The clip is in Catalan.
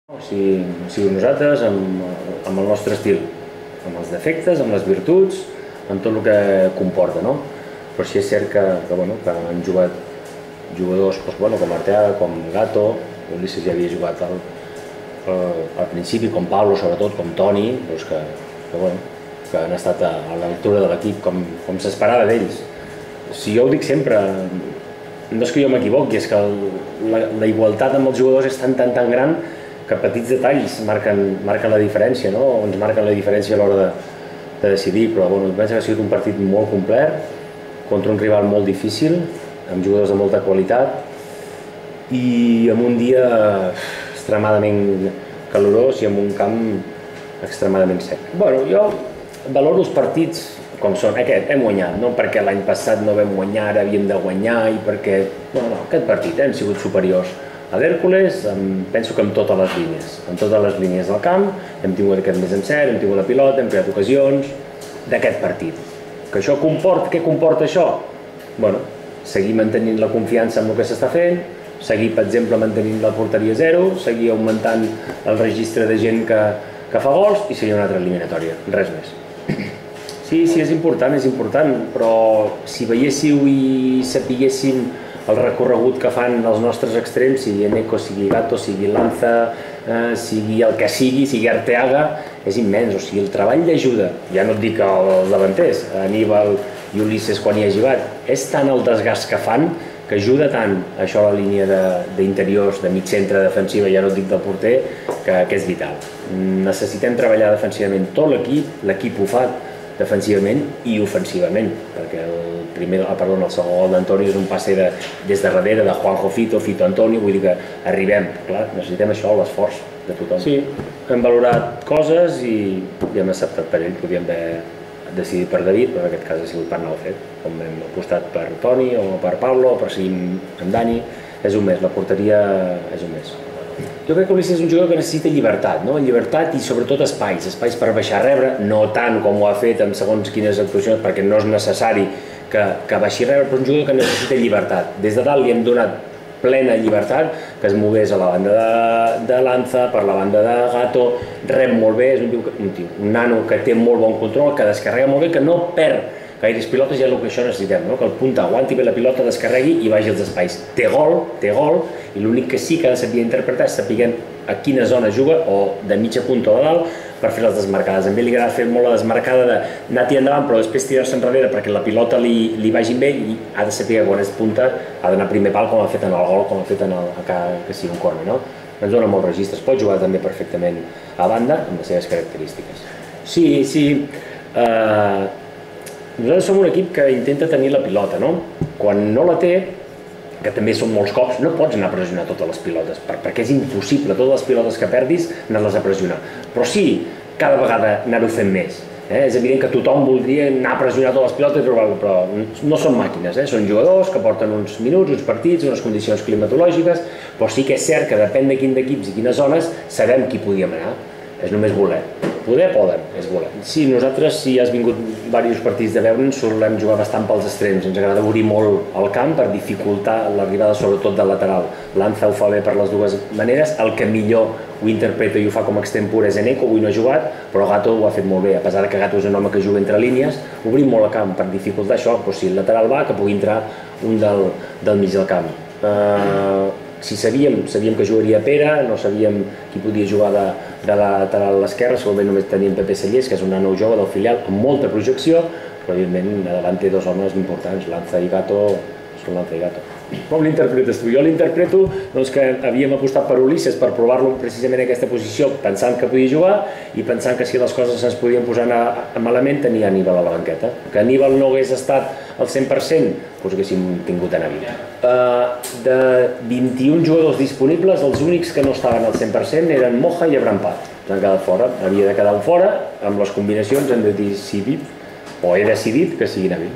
Si nosaltres, amb el nostre estil, amb els defectes, amb les virtuts, amb tot el que comporta, no? Però sí és cert que han jugat jugadors com Arteaga, com Gato, Ulisses ja havia jugat al principi, com Pablo sobretot, com Toni, que han estat a l'altura de l'equip com s'esperava d'ells. Si jo ho dic sempre, no és que jo m'equivoqui, és que la igualtat amb els jugadors és tan gran que petits detalls marquen la diferència, no? Ens marquen la diferència a l'hora de decidir, però penso que ha sigut un partit molt complet, contra un rival molt difícil, amb jugadors de molta qualitat i amb un dia extremadament calorós i amb un camp extremadament sec. Jo valoro els partits com són. Aquest hem guanyat, no perquè l'any passat no vam guanyar, ara havíem de guanyar i perquè... aquest partit hem sigut superiors a l'Hèrcules, penso que en totes les línies del camp, hem tingut aquest més encert, hem tingut la pilota, hem creat ocasions d'aquest partit. Que això comporta, què comporta això? Seguir mantenint la confiança en el que s'està fent, seguir, per exemple, mantenint la porteria 0, seguir augmentant el registre de gent que fa gols i seguir una altra eliminatòria, res més. Sí, és important, però si veiéssiu i sapiguéssim el recorregut que fan els nostres extrems, sigui Eneco, sigui Gato, sigui Lanza, sigui el que sigui Arteaga, és immens. O sigui, el treball d'ajuda, ja no et dic els davanters, Aníbal i Ulisses quan hi ha jugat, és tant el desgast que fan, que ajuda tant això a la línia d'interiors, de mig centre, defensiva, ja no et dic del porter, que és vital. Necessitem treballar defensivament tot l'equip ho fa defensivament i ofensivament, perquè el segon gol d'Antonio és un passe des de darrere de Juanjo Fito Antonio, vull dir que arribem, clar, necessitem això, l'esforç de tothom. Sí, hem valorat coses i hem acceptat per ell, podíem haver decidit per David, però en aquest cas ha sigut per Naufet, com hem apostat per Toni o per Pablo o per seguir amb Dani, és un més, la porteria és un més. Jo crec que Ulisses és un jugador que necessita llibertat, llibertat i sobretot espais per baixar a rebre, no tant com ho ha fet en segons quines actuacions, perquè no és necessari que baixi a rebre, però és un jugador que necessita llibertat. Des de dalt li hem donat plena llibertat, que es mogués a la banda de Lanza, per la banda de Gato, rep molt bé, és un nano que té molt bon control, que descarrega molt bé, que no perd gaires pilotes, i és el que això necessitem, que el punta aguanti bé la pilota, descarregui i vagi als espais. Té gol, i l'únic que sí que ha de saber interpretar és saber a quina zona juga, o de mitja punta o de dalt, per fer les desmarcades. A ell li agrada fer molt la desmarcada d'anar-hi endavant, però després tirar-se enrere perquè la pilota li vagi bé, i ha de saber quan és punta, ha d'anar a primer pal, com ha fet en el gol, com ha fet en que sigui un corner. Ens dona molts registres, pot jugar també perfectament a banda, amb les seves característiques. Sí, nosaltres som un equip que intenta tenir la pilota, quan no la té, que també són molts cops, no pots anar a pressionar totes les pilotes, perquè és impossible, totes les pilotes que perdis, anar-les a pressionar. Però sí, cada vegada anar-ho fent més. És evident que tothom voldria anar a pressionar totes les pilotes, però no són màquines, són jugadors que porten uns minuts, uns partits, unes condicions climatològiques, però sí que és cert que depèn de quin d'equips i quines zones, sabem qui podíem anar. És només voler. Poder poden, és voler. Sí, nosaltres, si has vingut diversos partits de veure'ns, solem jugar bastant pels extrems. Ens agrada obrir molt el camp per dificultar l'arribada sobretot del lateral. Lanza ho fa bé per les dues maneres, el que millor ho interpreta i ho fa com a extrem pur és Eneco, avui no ha jugat, però Gato ho ha fet molt bé. A pesar que Gato és un home que juga entre línies, obrim molt el camp per dificultar això, però si el lateral va, que pugui entrar un del mig del camp. Si sabíem que jugaria Pere, no sabíem qui podia jugar de lateral a l'esquerra, segurament només teníem Pepe Sellers, que és un nano jove del filial amb molta projecció, però evidentment davant té dos homes importants, Lanza i Gato, són Lanza i Gato. Com l'interpretes tu? Jo l'interpreto que havíem apostat per Ulisses per provar-lo precisament en aquesta posició, pensant que podia jugar i pensant que si les coses se'ns podien posar malament tenia Aníbal a la banqueta. Que Aníbal no hagués estat al 100%, doncs haguéssim tingut a Navi. De 21 jugadors disponibles, els únics que no estaven al 100% eren Moja i Abrampat. Han quedat fora, havia de quedar un fora, amb les combinacions hem decidit, o he decidit que sigui Navi.